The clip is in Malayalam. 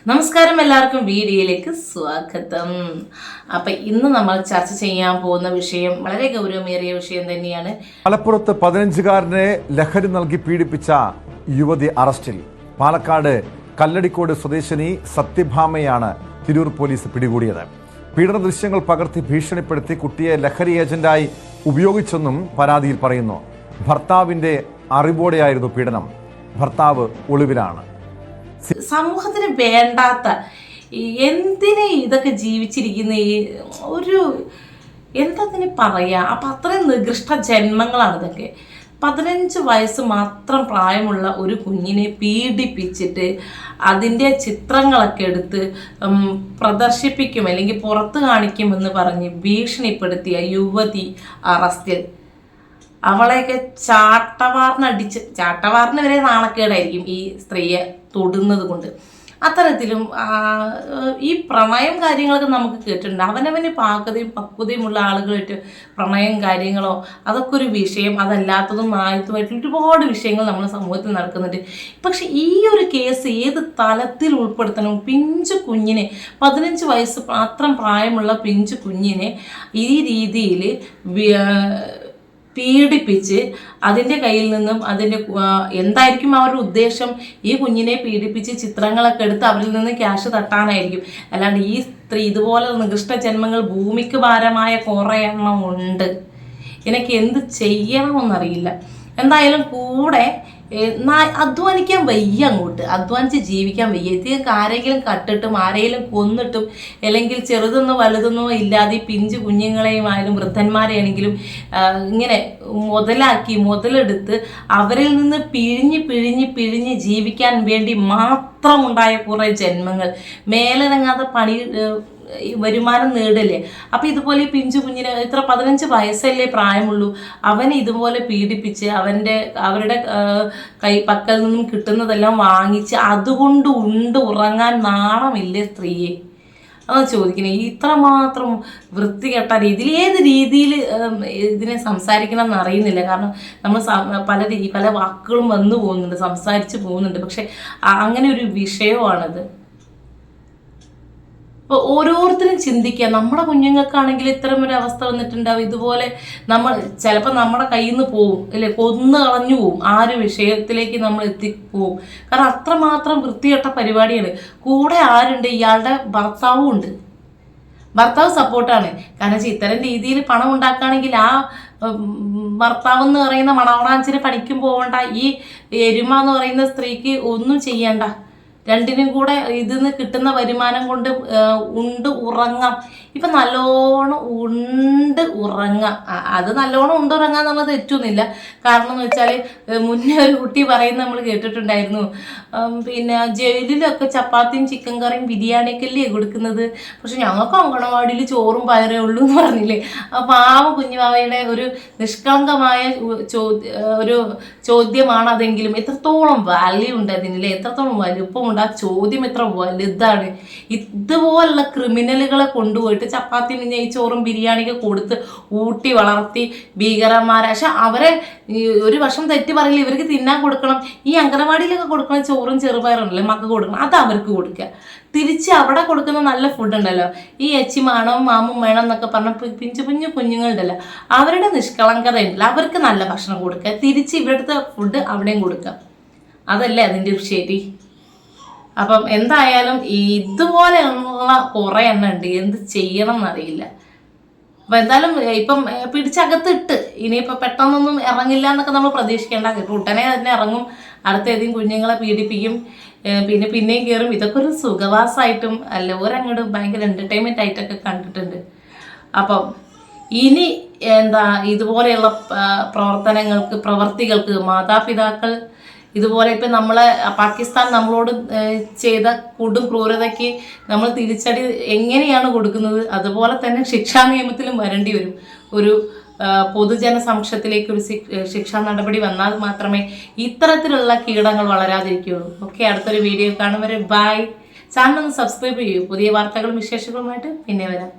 നമസ്കാരം, എല്ലാവർക്കും വീഡിയോയിലേക്ക് സ്വാഗതം. അപ്പം ഇന്ന് നമ്മൾ ചർച്ച ചെയ്യാൻ പോകുന്ന വിഷയം വളരെ ഗൗരവമേറിയ വിഷയം തന്നെയാണ്. മലപ്പുറത്ത് 15-കാരനെ ലഹരി നൽകി പീഡിപ്പിച്ച യുവതി അറസ്റ്റിൽ. പാലക്കാട് കല്ലടിക്കോട് സ്വദേശിനി സത്യഭാമയാണ് തിരൂർ പോലീസ് പിടികൂടിയത്. പീഡന ദൃശ്യങ്ങൾ പകർത്തി ഭീഷണിപ്പെടുത്തി കുട്ടിയെ ലഹരി ഏജന്റായി ഉപയോഗിച്ചെന്നും പരാതിയിൽ പറയുന്നു. ഭർത്താവിന്റെ അറിവോടെയായിരുന്നു പീഡനം. ഭർത്താവ് ഒളിവിലാണ്. സമൂഹത്തിന് വേണ്ടാത്ത എന്തിനെ ഇതൊക്കെ ജീവിച്ചിരിക്കുന്ന ഒരു എന്തതിന് പറയാ. അപ്പം അത്രയും നികൃഷ്ട ജന്മങ്ങളാണ് ഇതൊക്കെ. 15 വയസ്സ് മാത്രം പ്രായമുള്ള ഒരു കുഞ്ഞിനെ പീഡിപ്പിച്ചിട്ട് അതിൻ്റെ ചിത്രങ്ങളൊക്കെ എടുത്ത് പ്രദർശിപ്പിക്കും അല്ലെങ്കിൽ പുറത്ത് കാണിക്കുമെന്ന് പറഞ്ഞ് ഭീഷണിപ്പെടുത്തിയ യുവതി അറസ്റ്റിൽ. അവളെയൊക്കെ ചാട്ടവാറിന് വരെ നാണക്കേടായിരിക്കും ഈ സ്ത്രീയെ തൊടുന്നത് കൊണ്ട്. അത്തരത്തിലും ഈ പ്രണയം കാര്യങ്ങളൊക്കെ നമുക്ക് കേട്ടിട്ടുണ്ട്. അവനവന് പക്വതയുമുള്ള ആളുകളായിട്ട് പ്രണയം കാര്യങ്ങളോ അതൊക്കെ ഒരു വിഷയം. അതല്ലാത്തതും ആയതുമായിട്ടുള്ള ഒരുപാട് വിഷയങ്ങൾ നമ്മുടെ സമൂഹത്തിൽ നടക്കുന്നുണ്ട്. പക്ഷെ ഈ ഒരു കേസ് ഏത് തലത്തിൽ ഉൾപ്പെടുത്തണം? പിഞ്ചു കുഞ്ഞിനെ, 15 വയസ്സ് മാത്രം പ്രായമുള്ള പിഞ്ചു കുഞ്ഞിനെ ഈ രീതിയിൽ പീഡിപ്പിച്ച് അതിൻ്റെ കയ്യിൽ നിന്നും എന്തായിരിക്കും അവരുടെ ഉദ്ദേശം? ഈ കുഞ്ഞിനെ പീഡിപ്പിച്ച് ചിത്രങ്ങളൊക്കെ എടുത്ത് അവരിൽ നിന്ന് ക്യാഷ് തട്ടാനായിരിക്കും. അല്ലാണ്ട് ഈ സ്ത്രീ ഇതുപോലെ നികൃഷ്ട ജന്മങ്ങൾ ഭൂമിക്ക് ഭാരമായ കുറേ എണ്ണം ഉണ്ട്. എനിക്ക് എന്ത് ചെയ്യണമെന്നറിയില്ല. എന്തായാലും കൂടെ അധ്വാനിക്കാൻ വയ്യ, അങ്ങോട്ട് അധ്വാനിച്ച് ജീവിക്കാൻ വയ്യ. ഇത് ആരെങ്കിലും കട്ടിട്ടും ആരെങ്കിലും കൊന്നിട്ടും അല്ലെങ്കിൽ ചെറുതെന്നോ വലുതെന്നോ ഇല്ലാതെ പിഞ്ചു കുഞ്ഞുങ്ങളെയും ആയാലും വൃദ്ധന്മാരെയാണെങ്കിലും ഇങ്ങനെ മുതലെടുത്ത് അവരിൽ നിന്ന് പിഴിഞ്ഞ് ജീവിക്കാൻ വേണ്ടി മാത്രമുണ്ടായ കുറേ ജന്മങ്ങൾ മേലനങ്ങാതെ വരുമാനം നേടല്ലേ. അപ്പം ഇതുപോലെ പിഞ്ചു കുഞ്ഞിന് ഇത്ര 15 വയസ്സല്ലേ പ്രായമുള്ളൂ, അവനെ ഇതുപോലെ പീഡിപ്പിച്ച് അവരുടെ പക്കൽ നിന്നും കിട്ടുന്നതെല്ലാം വാങ്ങിച്ച് അതുകൊണ്ട് ഉറങ്ങാൻ നാണമില്ലേ സ്ത്രീയെ? അതാണ് ചോദിക്കുന്നത്. ഇത്രമാത്രം വൃത്തികെട്ട രീതിയിൽ ഏത് രീതിയിൽ ഇതിനെ സംസാരിക്കണം എന്ന് അറിയുന്നില്ല. കാരണം നമ്മൾ പല വാക്കുകളും വന്നു പോകുന്നുണ്ട്, സംസാരിച്ച് പോകുന്നുണ്ട്. പക്ഷെ അങ്ങനെ ഒരു വിഷയമാണത്. അപ്പോൾ ഓരോരുത്തരും ചിന്തിക്കുക, നമ്മുടെ കുഞ്ഞുങ്ങൾക്കാണെങ്കിൽ ഇത്തരം ഒരു അവസ്ഥ വന്നിട്ടുണ്ടാവും. ഇതുപോലെ ചിലപ്പോൾ നമ്മുടെ കയ്യിൽ നിന്ന് പോവും, അല്ലെ, കൊന്നു കളഞ്ഞു പോവും. ആ ഒരു വിഷയത്തിലേക്ക് നമ്മൾ എത്തിപ്പോവും. കാരണം അത്രമാത്രം വൃത്തികെട്ട പരിപാടിയാണ്. കൂടെ ആരുണ്ട്? ഇയാളുടെ ഭർത്താവും ഉണ്ട്. ഭർത്താവ് സപ്പോർട്ടാണ്. കാരണം ഇത്തരം രീതിയിൽ പണം ഉണ്ടാക്കുകയാണെങ്കിൽ ആ ഭർത്താവ് എന്ന് പറയുന്ന മണവണാഞ്ചിന് പണിക്കും പോകണ്ട, ഈ എരുമ എന്ന് പറയുന്ന സ്ത്രീക്ക് ഒന്നും ചെയ്യണ്ട. രണ്ടിനും കൂടെ ഇതിന്ന് കിട്ടുന്ന വരുമാനം കൊണ്ട് ഉറങ്ങാം. ഇപ്പം നല്ലോണം ഉറങ്ങാം. അത് നല്ലോണം ഉറങ്ങാൻ എന്നുള്ളത് തെറ്റൊന്നുമില്ല. കാരണം എന്ന് വെച്ചാൽ മുന്നേ ഒരു കുട്ടി പറയുന്നത് നമ്മൾ കേട്ടിട്ടുണ്ടായിരുന്നു, പിന്നെ ജയിലിലൊക്കെ ചപ്പാത്തിയും ചിക്കൻ കറിയും ബിരിയാണിയൊക്കെ അല്ലേ കൊടുക്കുന്നത്, പക്ഷെ ഞങ്ങൾക്ക് അങ്കണവാടിയിൽ ചോറും പയറേ ഉള്ളൂ എന്ന് പറഞ്ഞില്ലേ. പാവ കുഞ്ഞുമാവയുടെ ഒരു നിഷ്കളങ്കമായ ഒരു ചോദ്യമാണ് അതെങ്കിലും എത്രത്തോളം വാല്യൂ ഉണ്ട് അതിനില്ലേ, എത്രത്തോളം വലുപ്പമുണ്ട്. ആ ചോദ്യം എത്ര വലുതാണ്. ഇതുപോലുള്ള ക്രിമിനലുകളെ കൊണ്ടുപോയിട്ട് ചപ്പാത്തി നെയ്ച്ചോറും ബിരിയാണിയൊക്കെ കൊടുത്ത് ഊട്ടി വളർത്തി ഭീകരന്മാരെ. പക്ഷെ അവരെ ഒരു വശം തെറ്റി പറയില്ല, ഇവർക്ക് തിന്നാൻ കൊടുക്കണം. ഈ അങ്കനവാടിയിലൊക്കെ കൊടുക്കുന്ന ചോറും ചെറുപയറുണ്ടല്ലേ മക്കൾക്ക് കൊടുക്കണം, അത് അവർക്ക് കൊടുക്കുക. തിരിച്ച് അവിടെ കൊടുക്കുന്ന നല്ല ഫുഡ് ഉണ്ടല്ലോ, ഈ എച്ചിമാണോ മാമും വേണം എന്നൊക്കെ പറഞ്ഞ പിഞ്ചു കുഞ്ഞുങ്ങളുണ്ടല്ലോ, അവരുടെ നിഷ്കളങ്കത ഉണ്ടല്ലോ, അവർക്ക് നല്ല ഭക്ഷണം കൊടുക്കുക. തിരിച്ച് ഇവിടുത്തെ ഫുഡ് അവിടെയും കൊടുക്കുക. അതല്ലേ അതിൻ്റെ ഒരു ശരി. അപ്പം എന്തായാലും ഇതുപോലെയുള്ള കുറേ എണ്ണം ഉണ്ട്. എന്ത് ചെയ്യണം എന്നറിയില്ല. അപ്പം എന്തായാലും ഇപ്പം പിടിച്ചകത്തിട്ട് ഇനിയിപ്പോൾ പെട്ടെന്നൊന്നും ഇറങ്ങില്ല എന്നൊക്കെ നമ്മൾ പ്രതീക്ഷിക്കേണ്ട. ഉടനെ തന്നെ ഇറങ്ങും, അടുത്ത ഏതെങ്കിലും കുഞ്ഞുങ്ങളെ പീഡിപ്പിക്കും, പിന്നെയും കയറും. ഇതൊക്കെ ഒരു സുഖവാസമായിട്ടും അല്ല, ഒരങ്ങോട്ട് ഭയങ്കര എൻ്റർടൈൻമെൻ്റ് ആയിട്ടൊക്കെ കണ്ടിട്ടുണ്ട്. അപ്പം ഇനി ഇതുപോലെയുള്ള പ്രവർത്തികൾക്ക് മാതാപിതാക്കൾ ഇതുപോലെ ഇപ്പം നമ്മളെ പാകിസ്ഥാൻ നമ്മളോട് ചെയ്ത കൊടും ക്രൂരതയ്ക്ക് നമ്മൾ തിരിച്ചടി എങ്ങനെയാണ് കൊടുക്കുന്നത്, അതുപോലെ തന്നെ ശിക്ഷാ നിയമത്തിലും വരേണ്ടി വരും. ഒരു പൊതുജന സമക്ഷത്തിലേക്ക് ഒരു ശിക്ഷാ നടപടി വന്നാൽ മാത്രമേ ഇത്തരത്തിലുള്ള കീടങ്ങൾ വളരാതിരിക്കുകയുള്ളൂ. ഓക്കെ, അടുത്തൊരു വീഡിയോ കാണും വരെ ബൈ. ചാനൽ ഒന്ന് സബ്സ്ക്രൈബ് ചെയ്യൂ. പുതിയ വാർത്തകളും വിശേഷങ്ങളുമായിട്ട് പിന്നെ വരാം.